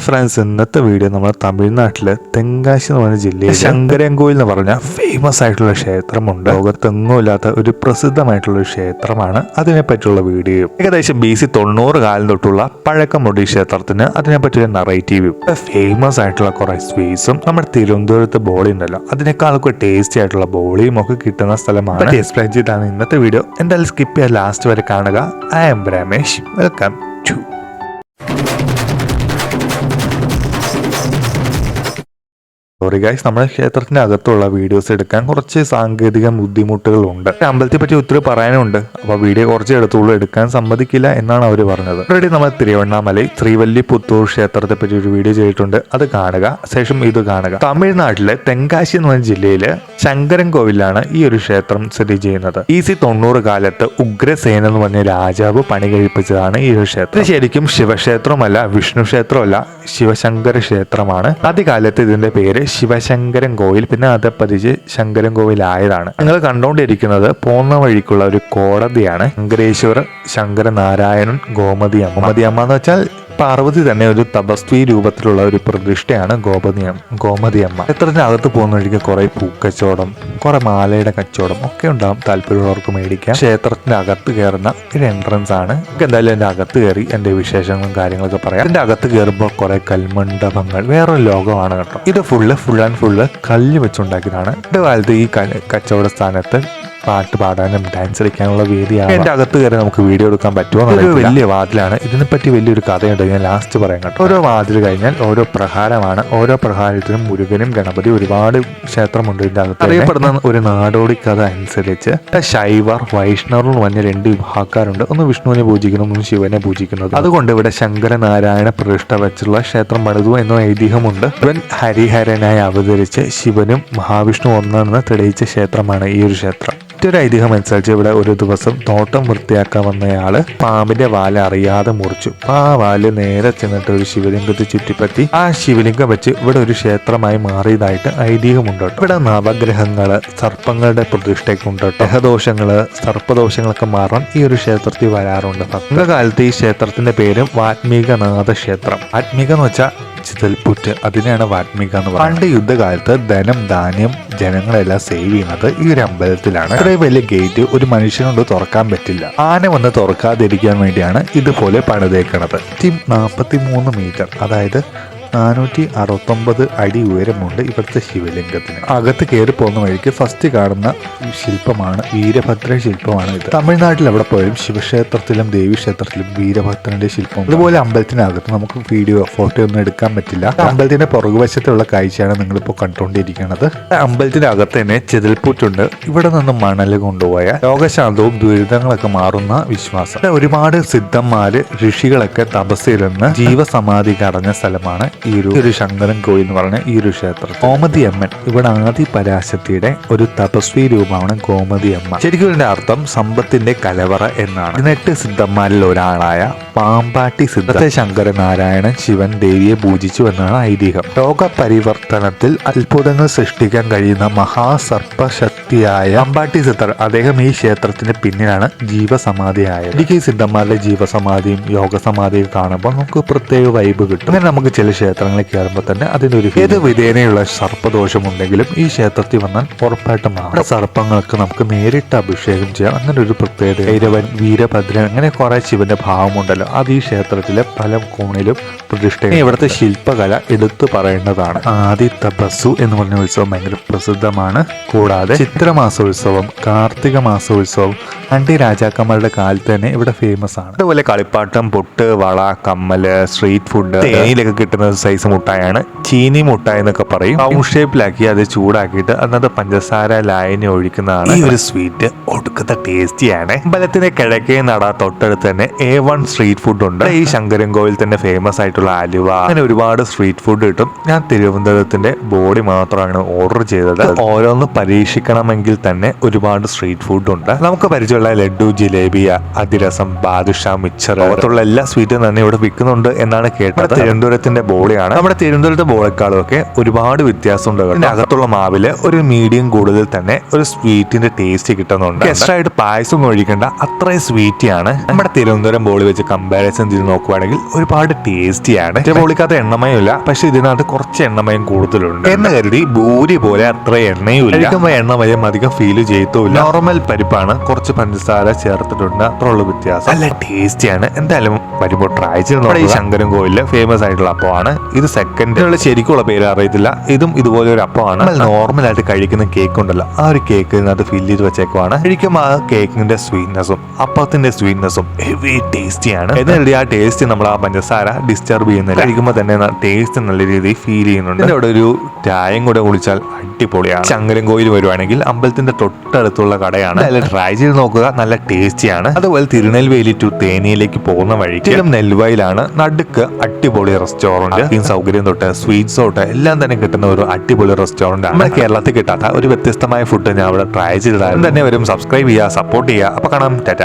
Friends, ഇന്നത്തെ video നമ്മൾ തമിഴ്നാട്ടിലെ തെങ്കാശി എന്ന് പറഞ്ഞ ജില്ലയിൽ ശങ്കരൻകോവിൽ എന്ന് പറഞ്ഞ ഫേമസ് ആയിട്ടുള്ള ക്ഷേത്രമുണ്ട്. ലോകത്തെങ്ങും ഇല്ലാത്ത ഒരു പ്രസിദ്ധമായിട്ടുള്ള ഒരു ക്ഷേത്രമാണ്. അതിനെപ്പറ്റിയുള്ള വീഡിയോ ഏകദേശം BC 90 കാലം തൊട്ടുള്ള പഴക്കമുള്ള ഈ ക്ഷേത്രത്തിന് അതിനെപ്പറ്റിയുള്ള നറേറ്റീവും ഫേമസ് ആയിട്ടുള്ള കുറെ സ്വീറ്റ്സും നമ്മുടെ തിരുവനന്തപുരത്ത് ബോളി ഉണ്ടല്ലോ അതിനേക്കാളൊക്കെ ടേസ്റ്റി ആയിട്ടുള്ള ബോളിയും ഒക്കെ കിട്ടുന്ന സ്ഥലമാണ്. എക്സ്പ്ലെയിൻ ചെയ്താണ് ഇന്നത്തെ വീഡിയോ. എന്തായാലും സ്കിപ്പ് ചെയ്യാൻ ലാസ്റ്റ് വരെ കാണുക. I am Ramesh. Welcome to sorry guys, നമ്മുടെ ക്ഷേത്രത്തിന്റെ അകത്തുള്ള വീഡിയോസ് എടുക്കാൻ കുറച്ച് സാങ്കേതിക ബുദ്ധിമുട്ടുകളുണ്ട്. അമ്പലത്തെ പറ്റി ഒത്തിരി പറയാനുണ്ട്. അപ്പൊ വീഡിയോ കുറച്ച് എടുത്തുള്ളൂ, എടുക്കാൻ സമ്മതിക്കില്ല എന്നാണ് അവർ പറഞ്ഞത്. ഓൾറെഡി നമ്മൾ തിരുവണ്ണാമലൈ ശ്രീവല്ലിപുത്തൂർ ക്ഷേത്രത്തെ പറ്റി ഒരു വീഡിയോ ചെയ്തിട്ടുണ്ട്, അത് കാണുക. ശേഷം ഇത് കാണുക. തമിഴ്നാട്ടിലെ തെങ്കാശി എന്ന് പറഞ്ഞ ജില്ലയില് ശങ്കരൻകോവിലാണ് ഈ ഒരു ക്ഷേത്രം സ്ഥിതി ചെയ്യുന്നത്. BC 90 കാലത്ത് ഉഗ്രസേന എന്ന് പറഞ്ഞ രാജാവ് പണി കഴിപ്പിച്ചതാണ് ഈ ഒരു ക്ഷേത്രം. ഇത് ശരിക്കും ശിവക്ഷേത്രമല്ല, വിഷ്ണു ക്ഷേത്രമല്ല, ശിവശങ്കര ക്ഷേത്രമാണ്. ആദ്യകാലത്ത് ഇതിന്റെ പേര് ശിവശങ്കരൻ കോവിൽ, പിന്നെ അത് പതിച്ച് ശങ്കരൻ കോവിൽ ആയതാണ്. നിങ്ങൾ കണ്ടുകൊണ്ടിരിക്കുന്നത് പോകുന്ന വഴിക്കുള്ള ഒരു കോടതിയാണ്. ശങ്കരേശ്വര ശങ്കരനാരായണൻ ഗോമതി അമ്മ എന്ന് വെച്ചാൽ പാർവതി തന്നെ ഒരു തപസ്വി രൂപത്തിലുള്ള ഒരു പ്രതിഷ്ഠയാണ് ഗോമതി അമ്മ. ക്ഷേത്രത്തിന്റെ അകത്ത് പോകുന്ന വഴിക്ക് കുറെ പൂക്കച്ചവടം, കുറെ മാലയുടെ കച്ചവടം ഒക്കെ ഉണ്ടാവും. താല്പര്യമുള്ളവർക്ക് മേടിക്കാം. ക്ഷേത്രത്തിന്റെ അകത്ത് കയറുന്ന ഒരു എൻട്രൻസ് ആണ്. എന്തായാലും എന്റെ അകത്ത് കയറി എന്റെ വിശേഷങ്ങളും കാര്യങ്ങളൊക്കെ പറയാം. എന്റെ അകത്ത് കയറുമ്പോൾ കുറെ കൽമണ്ഡപങ്ങൾ, വേറൊരു ലോകമാണ് കേട്ടോ. ഇത് ഫുള്ള് കല്ല് വെച്ചുണ്ടാക്കിയതാണ്. ഒരു കാലത്ത് ഈ കച്ചവട സ്ഥാനത്ത് പാട്ട് പാടാനും ഡാൻസ് കളിക്കാനുള്ള വേദിയാണ്. എന്റെ അകത്ത് കയറി നമുക്ക് വീഡിയോ എടുക്കാൻ പറ്റുമോ? ഒരു വലിയ വാതിലാണ്. ഇതിനെപ്പറ്റി വലിയൊരു കഥയുണ്ട്, ഞാൻ ലാസ്റ്റ് പറയാം കേട്ടോ. ഓരോ വാതിൽ കഴിഞ്ഞാൽ ഓരോ പ്രഹാരമാണ്. ഓരോ പ്രഹാരത്തിനും മുരുകനും ഗണപതി ഒരുപാട് ക്ഷേത്രമുണ്ട് ഇതിന്റെ അകത്ത്. അറിയപ്പെടുന്ന ഒരു നാടോടി കഥ അനുസരിച്ച് ശൈവർ വൈഷ്ണവർ എന്ന് പറഞ്ഞ 2 വിഭാഗക്കാരുണ്ട്. ഒന്ന് വിഷ്ണുവിനെ പൂജിക്കുന്നു, ഒന്ന് ശിവനെ പൂജിക്കുന്നത്. അതുകൊണ്ട് ഇവിടെ ശങ്കരനാരായണ പ്രതിഷ്ഠ വെച്ചുള്ള ക്ഷേത്രം പണിതു എന്ന ഐതിഹ്യമുണ്ട്. ഇവൻ ഹരിഹരനായി അവതരിച്ച് ശിവനും മഹാവിഷ്ണു ഒന്നാണെന്ന് തെളിയിച്ച ക്ഷേത്രമാണ് ഈ ഒരു ക്ഷേത്രം. മറ്റൊരു ഐതിഹ്യം അനുസരിച്ച് ഇവിടെ ഒരു ദിവസം തോട്ടം വൃത്തിയാക്കാൻ വന്നയാള് പാമ്പിന്റെ വാല് അറിയാതെ മുറിച്ചു. ആ വാല് നേരെ ചെന്നിട്ട് ഒരു ശിവലിംഗത്തെ ചുറ്റിപ്പറ്റി ആ ശിവലിംഗം വെച്ച് ഇവിടെ ഒരു ക്ഷേത്രമായി മാറിയതായിട്ട് ഐതിഹ്യമുണ്ട്. ഇവിടെ നവഗ്രഹങ്ങള്, സർപ്പങ്ങളുടെ പ്രതിഷ്ഠയ്ക്കുണ്ട്. ഗ്രഹദോഷങ്ങള്, സർപ്പദോഷങ്ങളൊക്കെ മാറാൻ ഈ ഒരു ക്ഷേത്രത്തിൽ വരാറുണ്ട്. കാലത്ത് ഈ ക്ഷേത്രത്തിന്റെ പേര് വാത്മീകനാഥ ക്ഷേത്രം. വാത്മീക എന്ന് വെച്ചാൽ ചിതൽപുറ്റ്, അതിനെയാണ് വാത്മീക എന്ന് പറയുന്നത്. പണ്ട് യുദ്ധകാലത്ത് ധനം ധാന്യം ജനങ്ങളെല്ലാം സേവ് ചെയ്യുന്നത് ഈ ഒരു അമ്പലത്തിലാണ്. ഇത്രയും വലിയ ഗേറ്റ് ഒരു മനുഷ്യനോട് തുറക്കാൻ പറ്റില്ല. ആന വന്ന് തുറക്കാതിരിക്കാൻ വേണ്ടിയാണ് ഇതുപോലെ പണിതേക്കണത്. 43 മീറ്റർ, അതായത് 469 അടി ഉയരമുണ്ട് ഇവിടുത്തെ ശിവലിംഗത്തിന്. അകത്ത് കയറി പോകുന്ന വഴിക്ക് ഫസ്റ്റ് കാണുന്ന ശില്പമാണ് വീരഭദ്ര ശില്പമാണ് ഇത്. തമിഴ്നാട്ടിൽ എവിടെ പോയാലും ശിവക്ഷേത്രത്തിലും ദേവീക്ഷേത്രത്തിലും വീരഭദ്രന്റെ ശില്പം. അതുപോലെ അമ്പലത്തിനകത്ത് നമുക്ക് വീഡിയോ ഫോട്ടോ ഒന്നും എടുക്കാൻ പറ്റില്ല. അമ്പലത്തിന്റെ പുറകുവശത്തുള്ള കാഴ്ചയാണ് നിങ്ങളിപ്പോൾ കണ്ടുകൊണ്ടിരിക്കുന്നത്. അമ്പലത്തിന്റെ അകത്ത് തന്നെ ചിതൽപുറ്റുണ്ട്. ഇവിടെ നിന്ന് മണൽ കൊണ്ടുപോയ രോഗശാന്തവും ദുരിതങ്ങളൊക്കെ മാറുന്ന വിശ്വാസം. ഒരുപാട് സിദ്ധന്മാര് ഋഷികളൊക്കെ തപസ്സിരുന്ന് ജീവസമാധി കടഞ്ഞ സ്ഥലമാണ് ഈ ഒരു ശങ്കരൻ കോവിൽ എന്ന് പറഞ്ഞ ഈ ഒരു ക്ഷേത്രം. ഗോമതി അമ്മൻ, ഇവിടെ ആദി പരാശക്തിയുടെ ഒരു തപസ്വി രൂപമാണ് ഗോമതി അമ്മ. ശരിക്കും ഇതിന്റെ അർത്ഥം സമ്പത്തിന്റെ കലവറ എന്നാണ്. 18 സിദ്ധന്മാരിൽ ഒരാളായ പാമ്പാട്ടി സിദ്ധത്തെ ശങ്കരനാരായണൻ ശിവൻ ദേവിയെ പൂജിച്ചു എന്നാണ് ഐതിഹ്യം. രോഗപരിവർത്തനത്തിൽ അത്ഭുതങ്ങൾ സൃഷ്ടിക്കാൻ കഴിയുന്ന മഹാസർപ്പശക്തിയായ പാമ്പാട്ടി സിദ്ധർ, അദ്ദേഹം ഈ ക്ഷേത്രത്തിന് പിന്നിലാണ് ജീവസമാധിയായത്. എനിക്ക് ഈ സിദ്ധന്മാരുടെ ജീവസമാധിയും യോഗസമാധിയും കാണുമ്പോൾ നമുക്ക് പ്രത്യേക വൈബ് കിട്ടും. അങ്ങനെ നമുക്ക് ചില ക്ഷേത്രങ്ങളിൽ കയറുമ്പോൾ തന്നെ അതിന്റെ ഒരു ഏത് വിധേനയുള്ള സർപ്പദോഷമുണ്ടെങ്കിലും ഈ ക്ഷേത്രത്തിൽ വന്നാൽ ഉറപ്പായിട്ടും മാറും. സർപ്പങ്ങൾക്ക് നമുക്ക് നേരിട്ട് അഭിഷേകം ചെയ്യാം. അങ്ങനെ ഒരു പ്രത്യേകത. ഭൈരവൻ, വീരഭദ്രൻ, അങ്ങനെ കുറെ ശിവന്റെ ഭാവമുണ്ടല്ലോ, അത് ഈ ക്ഷേത്രത്തിലെ പല കോണിലും പ്രതിഷ്ഠ. ഇവിടുത്തെ ശില്പകല എടുത്തു പറയേണ്ടതാണ്. ആദി തപസ്സു എന്ന് പറഞ്ഞ ഉത്സവം ഭയങ്കര പ്രസിദ്ധമാണ്. കൂടാതെ ചിത്രമാസോത്സവം, കാർത്തിക മാസോത്സവം 2 രാജാക്കന്മാരുടെ കാലത്ത് തന്നെ ഇവിടെ ഫേമസ് ആണ്. അതുപോലെ കളിപ്പാട്ടം, പൊട്ട്, വള, കമ്മല്, സ്ട്രീറ്റ് ഫുഡ്, തേയിലൊക്കെ കിട്ടുന്ന സൈസ് മുട്ടായാണ് ചീനി മുട്ടായി എന്നൊക്കെ പറയും. റൗണ്ട് ഷേപ്പിലാക്കി അത് ചൂടാക്കിയിട്ട് അന്നത്തെ പഞ്ചസാര ലായനി ഒഴിക്കുന്നതാണ് ഈ ഒരു സ്വീറ്റ്. ഒടുക്കത്തെ ടേസ്റ്റിയാണ്. അമ്പലത്തിന്റെ കിഴക്കേ നട തൊട്ടടുത്ത് തന്നെ A1 സ്ട്രീറ്റ് ഫുഡ് ഉണ്ട്. ഈ ശങ്കരൻകോവിൽ തന്നെ ഫേമസ് ആയിട്ടുള്ള അലുവ, അങ്ങനെ ഒരുപാട് സ്ട്രീറ്റ് ഫുഡ് കിട്ടും. ഞാൻ തിരുവനന്തപുരത്തിന്റെ ബോഡി മാത്രമാണ് ഓർഡർ ചെയ്തത്. ഓരോന്ന് പരീക്ഷിക്കണമെങ്കിൽ തന്നെ ഒരുപാട് സ്ട്രീറ്റ് ഫുഡ് ഉണ്ട്. നമുക്ക് പരിചയമുള്ള ലഡു, ജിലേബി, അതിരസം, ബാദുഷ, മിച്ചർ, അതുള്ള എല്ലാ സ്വീറ്റും തന്നെ ഇവിടെ വിൽക്കുന്നുണ്ട് എന്നാണ് കേട്ടത്. തിരുവനന്തപുരത്തിന്റെ ബോർഡ് അടിപൊളിയാണ്. നമ്മുടെ തിരുവനന്തപുരത്തെ ബോളേക്കാളും ഒക്കെ ഒരുപാട് വ്യത്യാസമുണ്ട്. ഇതിന്റെ അകത്തുള്ള മാവില് ഒരു മീഡിയം കൂടുതൽ തന്നെ ഒരു സ്വീറ്റിന്റെ ടേസ്റ്റ് കിട്ടുന്നുണ്ട്. എക്സ്ട്രാ ആയിട്ട് പായസം ഒഴിക്കേണ്ട അത്രയും സ്വീറ്റിയാണ്. നമ്മുടെ തിരുവനന്തപുരം ബോളി വെച്ച് കമ്പാരിസൺ ചെയ്ത് നോക്കുവാണെങ്കിൽ ഒരുപാട് ടേസ്റ്റിയാണ്. ബോളിക്കകത്ത് എണ്ണമയം ഇല്ല, പക്ഷെ ഇതിനകത്ത് കുറച്ച് എണ്ണമയം കൂടുതലുണ്ട് എന്ന് കരുതി ഭൂരി പോലെ അത്ര എണ്ണയും ഇല്ല. എണ്ണമയം അധികം ഫീൽ ചെയ്യത്തുമില്ല. നോർമൽ പരിപ്പാണ്, കുറച്ച് പഞ്ചസാര ചേർത്തിട്ടുണ്ട്, അത്രയുള്ള വ്യത്യാസം. നല്ല ടേസ്റ്റിയാണ്. എന്തായാലും വരുമ്പോൾ ട്രൈ ചെയ്ത് നോക്കുക. ഈ ശങ്കരൻ കോവിലിലെ ഫേമസ് ആയിട്ടുള്ള അപ്പമാണ് ഇത്. സെക്കൻഡ് ശരിക്കുള്ള പേര് അറിയത്തില്ല. ഇതും ഇതുപോലെ ഒരു അപ്പമാണ്. നോർമൽ ആയിട്ട് കഴിക്കുന്ന കേക്ക് ഉണ്ടല്ലോ, ആ ഒരു കേക്ക് ഇതിനകത്ത് ഫില്ല് ചെയ്ത് വെച്ചേക്കുവാണ്. കഴിക്കുമ്പോൾ ആ കേക്കിന്റെ സ്വീറ്റ്നെസ്സും അപ്പത്തിന്റെ സ്വീറ്റ്നെസ്സും ഹെവി ടേസ്റ്റിയാണ്. എന്നാലും ആ ടേസ്റ്റ് നമ്മൾ ആ പഞ്ചസാര ഡിസ്റ്റർബ് ചെയ്യുന്നില്ല. കഴിക്കുമ്പോൾ തന്നെ ടേസ്റ്റ് നല്ല രീതിയിൽ ഫീൽ ചെയ്യുന്നുണ്ട്. ഇവിടെ ഒരു ചായയും കൂടെ കുളിച്ചാൽ അടിപൊളിയാണ്. ശങ്കരൻ കോയിൽ വരുവാണെങ്കിൽ അമ്പലത്തിന്റെ തൊട്ടടുത്തുള്ള കടയാണ്. നല്ല ട്രൈ ചെയ്ത് നോക്കുക, നല്ല ടേസ്റ്റിയാണ്. അതുപോലെ തിരുനെൽവേലി ടു തേനിയിലേക്ക് പോകുന്ന വഴിക്ക് നെൽവയിലാണ് നടുക്ക് അടിപൊളി റെസ്റ്റോറന്റ്. സൗകര്യം തൊട്ട് സ്വീറ്റ്സ് തൊട്ട് എല്ലാം തന്നെ കിട്ടുന്ന ഒരു അടിപൊളി റെസ്റ്റോറന്റ് ആണ്. കേരളത്തിൽ കിട്ടാത്ത ഒരു വ്യത്യസ്തമായ ഫുഡ് ഞാൻ അവിടെ ട്രൈ ചെയ്തതായിരുന്നു. തന്നെ വരും. സബ്സ്ക്രൈബ് ചെയ്യുക, സപ്പോർട്ട് ചെയ്യുക. അപ്പൊ കാണാം. ടാറ്റ.